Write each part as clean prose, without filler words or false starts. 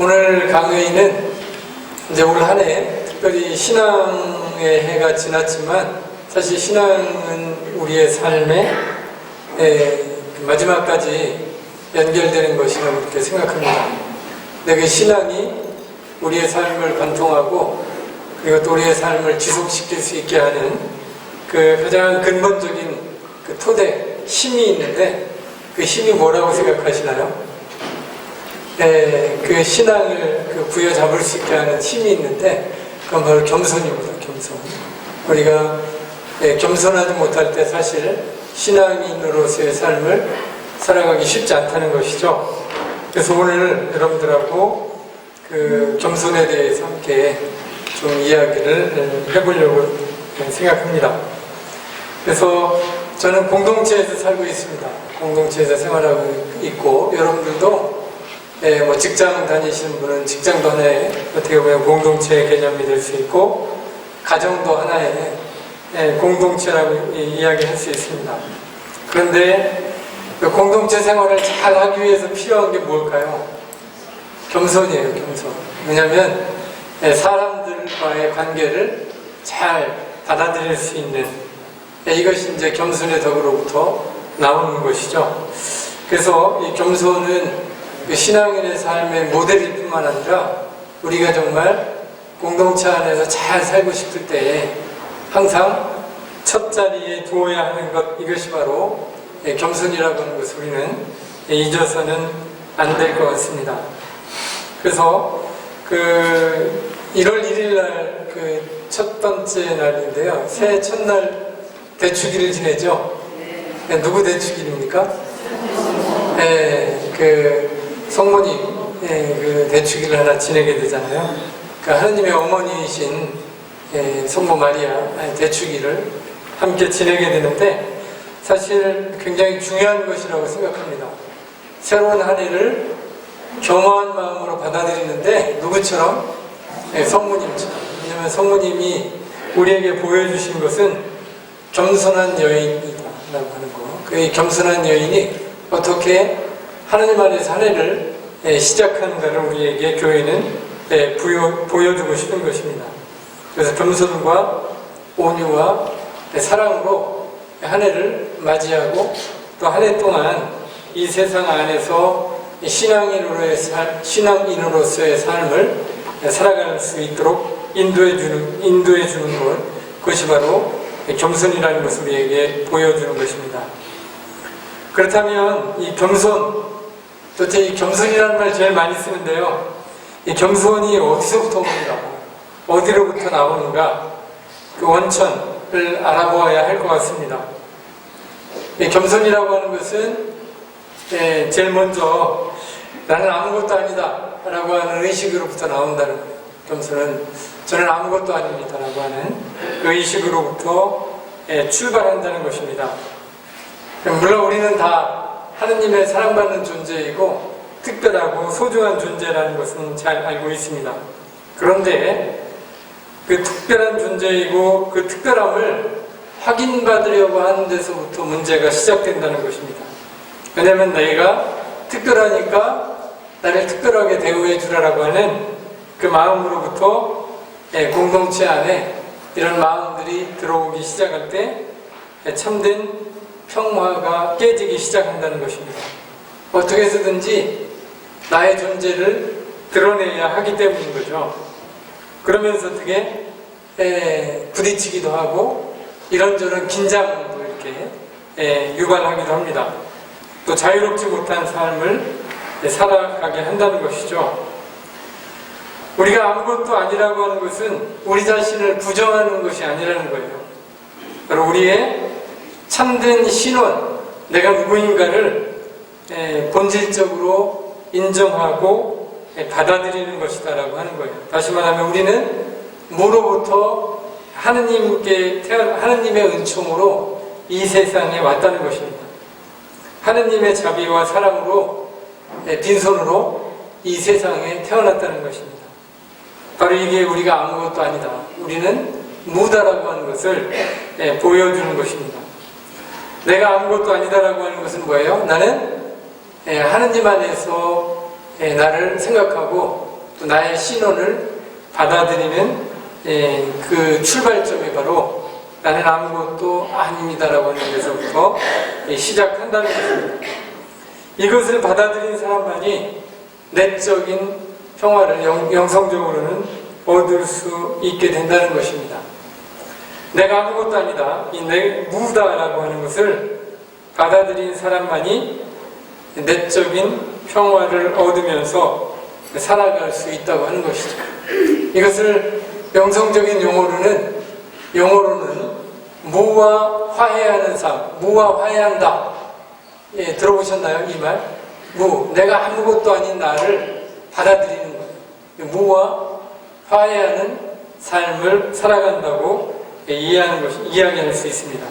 오늘 강의는 이제 올 한 해 특별히 신앙의 해가 지났지만 사실 신앙은 우리의 삶의 마지막까지 연결되는 것이라고 이렇게 생각합니다. 근데 그 신앙이 우리의 삶을 관통하고 그리고 또 우리의 삶을 지속시킬 수 있게 하는 그 가장 근본적인 그 토대, 힘이 있는데 그 힘이 뭐라고 생각하시나요? 그 신앙을 부여잡을 수 있게 하는 힘이 있는데 그건 바로 겸손입니다. 겸손. 우리가 겸손하지 못할 때 사실 신앙인으로서의 삶을 살아가기 쉽지 않다는 것이죠. 그래서 오늘 여러분들하고 그 겸손에 대해서 함께 좀 이야기를 해보려고 생각합니다. 그래서 저는 공동체에서 살고 있습니다. 공동체에서 생활하고 있고 여러분들도 뭐 직장 다니시는 분은 직장도 하나의 어떻게 보면 공동체의 개념이 될 수 있고 가정도 하나의 공동체라고 이야기할 수 있습니다. 그런데 그 공동체 생활을 잘 하기 위해서 필요한 게 뭘까요? 겸손이에요. 겸손. 왜냐하면 사람들과의 관계를 잘 받아들일 수 있는 이것이 이제 겸손의 덕으로부터 나오는 것이죠. 그래서 이 겸손은 신앙인의 삶의 모델일 뿐만 아니라 우리가 정말 공동체 안에서 잘 살고 싶을 때 항상 첫 자리에 두어야 하는 것, 이것이 바로 겸손이라고 하는 것을 우리는 잊어서는 안 될 것 같습니다. 그래서 그 1월 1일 날 그 첫 번째 날인데요. 새해 첫날 대축일을 지내죠? 누구 대축일입니까? 그 성모님 그 대축일을 하나 지내게 되잖아요. 그러니까 하느님의 어머니이신 성모 마리아 대축일을 함께 지내게 되는데 사실 굉장히 중요한 것이라고 생각합니다. 새로운 한 해를 겸허한 마음으로 받아들이는데 누구처럼? 성모님처럼. 왜냐하면 성모님이 우리에게 보여주신 것은 겸손한 여인이다 라고 하는 거. 그 겸손한 여인이 어떻게 하나님 안에서 한 해를 시작하는가를 우리에게 교회는 보여주고 싶은 것입니다. 그래서 겸손과 온유와 사랑으로 한 해를 맞이하고 또 한 해 동안 이 세상 안에서 신앙인으로서의 삶을 살아갈 수 있도록 인도해 주는 것, 그것이 바로 겸손이라는 것을 우리에게 보여주는 것입니다. 그렇다면 이 겸손, 도대체 이 겸손이라는 말 제일 많이 쓰는데요. 이 겸손이 어디서부터 오는가, 어디로부터 나오는가, 그 원천을 알아보아야 할 것 같습니다. 이 겸손이라고 하는 것은 제일 먼저 나는 아무것도 아니다 라고 하는 의식으로부터 나온다는 거예요. 겸손은 저는 아무것도 아닙니다 라고 하는 그 의식으로부터 출발한다는 것입니다. 물론 우리는 다 하느님의 사랑받는 존재이고 특별하고 소중한 존재라는 것은 잘 알고 있습니다. 그런데 그 특별한 존재이고 그 특별함을 확인받으려고 하는 데서부터 문제가 시작된다는 것입니다. 왜냐하면 내가 특별하니까 나를 특별하게 대우해 주라라고 하는 그 마음으로부터 공동체 안에 이런 마음들이 들어오기 시작할 때 참된 평화가 깨지기 시작한다는 것입니다. 어떻게 해서든지 나의 존재를 드러내야 하기 때문인 거죠. 그러면서 어떻게 부딪히기도 하고 이런저런 긴장도 이렇게 유발하기도 합니다. 또 자유롭지 못한 삶을 살아가게 한다는 것이죠. 우리가 아무것도 아니라고 하는 것은 우리 자신을 부정하는 것이 아니라는 거예요. 바로 우리의 참된 신원, 내가 누구인가를 본질적으로 인정하고 받아들이는 것이다 라고 하는 거예요. 다시 말하면 우리는 뭐로부터 하느님의 은총으로 이 세상에 왔다는 것입니다. 하느님의 자비와 사랑으로 빈손으로 이 세상에 태어났다는 것입니다. 바로 이게 우리가 아무것도 아니다, 우리는 무다라고 하는 것을 보여주는 것입니다. 내가 아무것도 아니다라고 하는 것은 뭐예요? 나는 하느님 안에서 나를 생각하고 또 나의 신원을 받아들이는 그 출발점이 바로 나는 아무것도 아닙니다라고 하는 데서부터 시작한다는 것입니다. 이것을 받아들인 사람만이 내적인 평화를 영성적으로는 얻을 수 있게 된다는 것입니다. 내가 아무것도 아니다, 이 무다라고 하는 것을 받아들인 사람만이 내적인 평화를 얻으면서 살아갈 수 있다고 하는 것이죠. 이것을 영성적인 용어로는 무와 화해하는 삶, 무와 화해한다. 예, 들어보셨나요? 이 말? 내가 아무것도 아닌 나를 받아들이는 거예요. 무와 화해하는 삶을 살아간다고 이야기할 수 있습니다.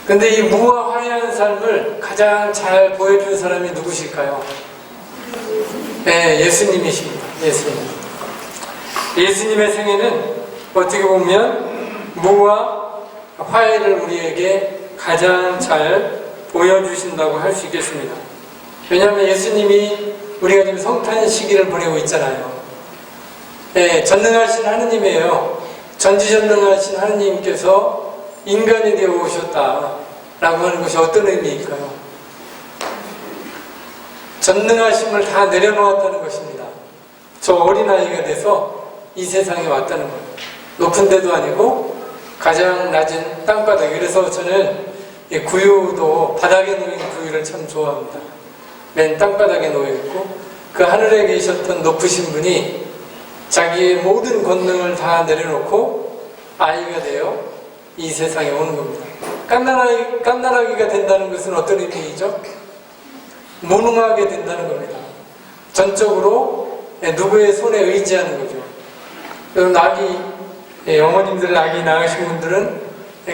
근데 이 무와 화해하는 삶을 가장 잘 보여준 사람이 누구실까요? 네, 예수님이십니다. 예수님의 생애는 어떻게 보면 무와 화해를 우리에게 가장 잘 보여주신다고 할 수 있겠습니다. 왜냐하면 예수님이 우리가 지금 성탄 시기를 보내고 있잖아요. 네, 전능하신 하느님이에요. 전지전능하신 하느님께서 인간이 되어 오셨다라고 하는 것이 어떤 의미일까요? 전능하심을 다 내려놓았다는 것입니다. 저 어린아이가 돼서 이 세상에 왔다는 거예요. 높은 데도 아니고 가장 낮은 땅바닥. 그래서 저는 구유도 바닥에 놓인 구유를 참 좋아합니다. 맨 땅바닥에 놓여있고 그 하늘에 계셨던 높으신 분이 자기의 모든 권능을 다 내려놓고 아이가 되어 이 세상에 오는 겁니다. 깐난아기가 된다는 것은 어떤 의미이죠? 무능하게 된다는 겁니다. 전적으로 누구의 손에 의지하는 거죠. 그럼 어머님들 아기 낳으신 분들은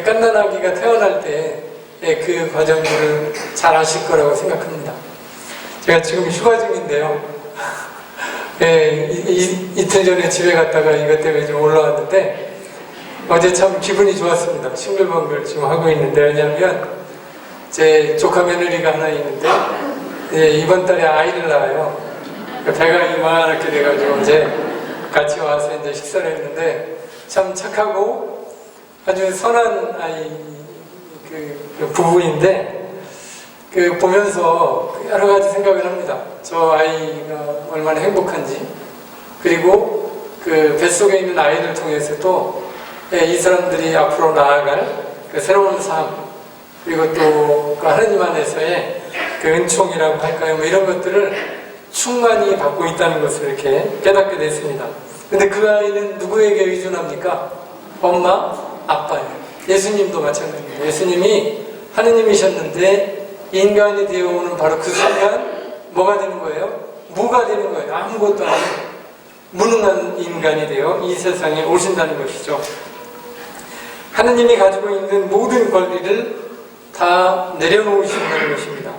깐난아기가 태어날 때 그 과정들을 잘 아실 거라고 생각합니다. 제가 지금 휴가 중인데요. 이틀 전에 집에 갔다가 이것 때문에 좀 올라왔는데 어제 참 기분이 좋았습니다. 싱글벙글 지금 하고 있는데, 왜냐하면 제 조카 며느리가 하나 있는데 이번 달에 아이를 낳아요. 배가 이만하게 돼가지고 어제 같이 와서 이제 식사를 했는데 참 착하고 아주 선한 그 부부인데 보면서 여러 가지 생각을 합니다. 저 아이가 얼마나 행복한지, 그리고 그 뱃속에 있는 아이를 통해서도 이 사람들이 앞으로 나아갈 그 새로운 삶, 그리고 또 그 하느님 안에서의 그 은총이라고 할까요? 뭐 이런 것들을 충만히 받고 있다는 것을 이렇게 깨닫게 됐습니다. 근데 그 아이는 누구에게 의존합니까? 엄마, 아빠예요. 예수님도 마찬가지입니다. 예수님이 하느님이셨는데 인간이 되어오는 바로 그 순간 뭐가 되는 거예요? 무가 되는 거예요. 아무것도 아닌 무능한 인간이 되어 이 세상에 오신다는 것이죠. 하느님이 가지고 있는 모든 권리를 다 내려놓으신다는 것입니다.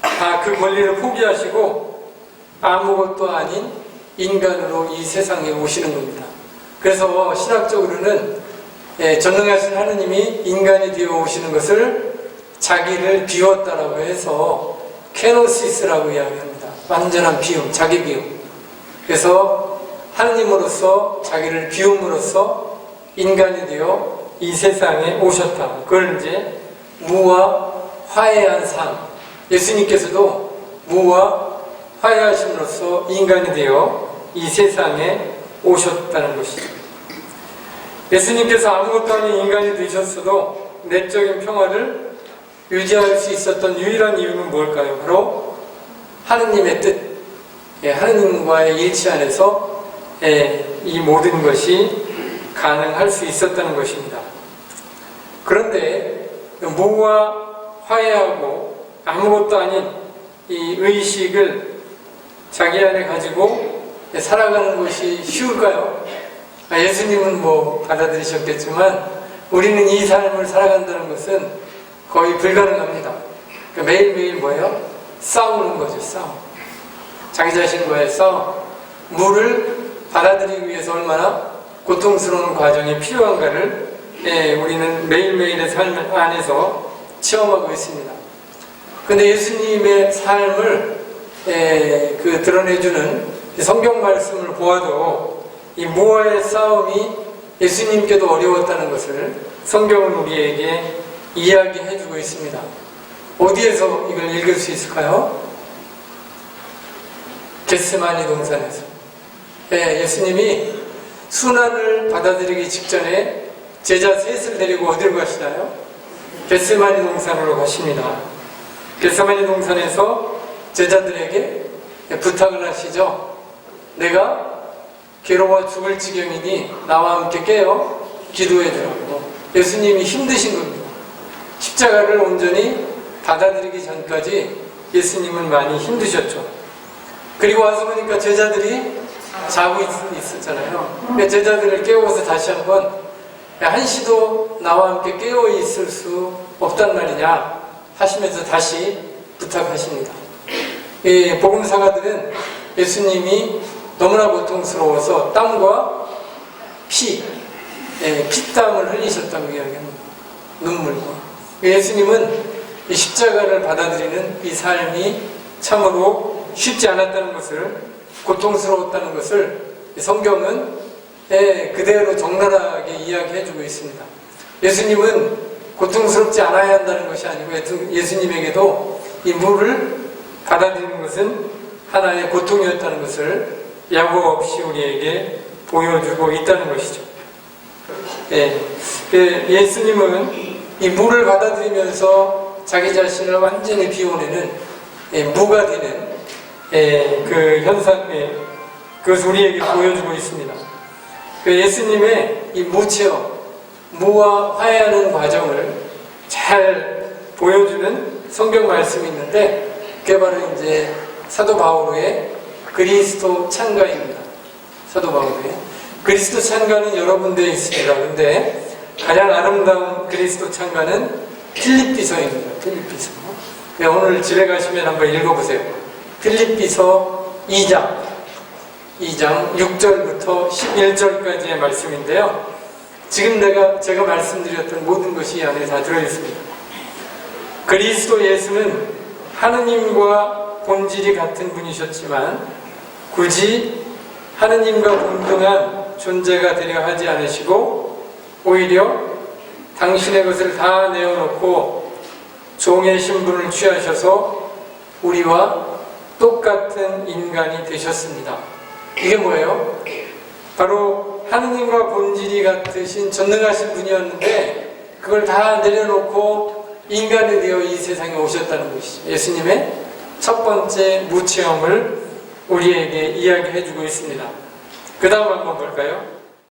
다 그 권리를 포기하시고 아무것도 아닌 인간으로 이 세상에 오시는 겁니다. 그래서 신학적으로는 전능하신 하느님이 인간이 되어 오시는 것을 자기를 비웠다라고 해서 케노시스라고 이야기합니다. 완전한 비움, 자기 비움. 그래서 하느님으로서 자기를 비움으로써 인간이 되어 이 세상에 오셨다. 그걸 이제 무와 화해한 삶. 예수님께서도 무와 화해하심으로써 인간이 되어 이 세상에 오셨다는 것이죠. 예수님께서 아무것도 아닌 인간이 되셨어도 내적인 평화를 유지할 수 있었던 유일한 이유는 뭘까요? 바로 하느님의 뜻, 하느님과의 일치 안에서 이 모든 것이 가능할 수 있었다는 것입니다. 그런데 무와 화해하고 아무것도 아닌 이 의식을 자기 안에 가지고 살아가는 것이 쉬울까요? 예수님은 뭐 받아들이셨겠지만 우리는 이 삶을 살아간다는 것은 거의 불가능합니다. 그러니까 매일매일 뭐예요? 싸우는 거죠, 싸움. 자기 자신과의 싸움. 무를 받아들이기 위해서 얼마나 고통스러운 과정이 필요한가를 우리는 매일매일의 삶 안에서 체험하고 있습니다. 근데 예수님의 삶을 드러내주는 성경 말씀을 보아도 이 무와의 싸움이 예수님께도 어려웠다는 것을 성경은 우리에게 이야기해주고 있습니다. 어디에서 이걸 읽을 수 있을까요? 겟세마니 동산에서. 예수님이 순환을 받아들이기 직전에 제자 셋을 데리고 어디로 가시나요? 겟세마니 동산으로 가십니다. 겟세마니 동산에서 제자들에게 부탁을 하시죠. 내가 괴로워 죽을 지경이니 나와 함께 깨어 기도해주라고. 예수님이 힘드신 겁니다. 십자가를 온전히 받아들이기 전까지 예수님은 많이 힘드셨죠. 그리고 와서 보니까 제자들이 자고 있었잖아요. 제자들을 깨워서 다시 한번 한시도 나와 함께 깨어 있을 수 없단 말이냐 하시면서 다시 부탁하십니다. 이 복음사가들은 예수님이 너무나 고통스러워서 땀과 피땀을 흘리셨다고 이야기합니다. 눈물과. 예수님은 이 십자가를 받아들이는 이 삶이 참으로 쉽지 않았다는 것을, 고통스러웠다는 것을 성경은 그대로 적나라하게 이야기해주고 있습니다. 예수님은 고통스럽지 않아야 한다는 것이 아니고 예수님에게도 이 물을 받아들이는 것은 하나의 고통이었다는 것을 야고 없이 우리에게 보여주고 있다는 것이죠. 예수님은 이 물을 받아들이면서 자기 자신을 완전히 비워내는 무가 되는 그 현상에 그것을 우리에게 보여주고 있습니다. 예수님의 이 무체험, 무와 화해하는 과정을 잘 보여주는 성경 말씀이 있는데 그게 바로 이제 사도 바오로의 그리스도 찬가입니다. 사도 바오로의 그리스도 찬가는 여러 군데에 있습니다. 근데 가장 아름다운 그리스도 찬가는 필립비서입니다. 필립비서. 오늘 집에 가시면 한번 읽어보세요. 필립비서 2장 6절부터 11절까지의 말씀인데요. 지금 제가 말씀드렸던 모든 것이 이 안에 다 들어있습니다. 그리스도 예수는 하느님과 본질이 같은 분이셨지만 굳이 하느님과 동등한 존재가 되려 하지 않으시고 오히려 당신의 것을 다 내어놓고 종의 신분을 취하셔서 우리와 똑같은 인간이 되셨습니다. 이게 뭐예요? 바로 하느님과 본질이 같으신 전능하신 분이었는데 그걸 다 내려놓고 인간이 되어 이 세상에 오셨다는 것이죠. 예수님의 첫 번째 무체험을 우리에게 이야기해주고 있습니다. 그 다음 한번 볼까요?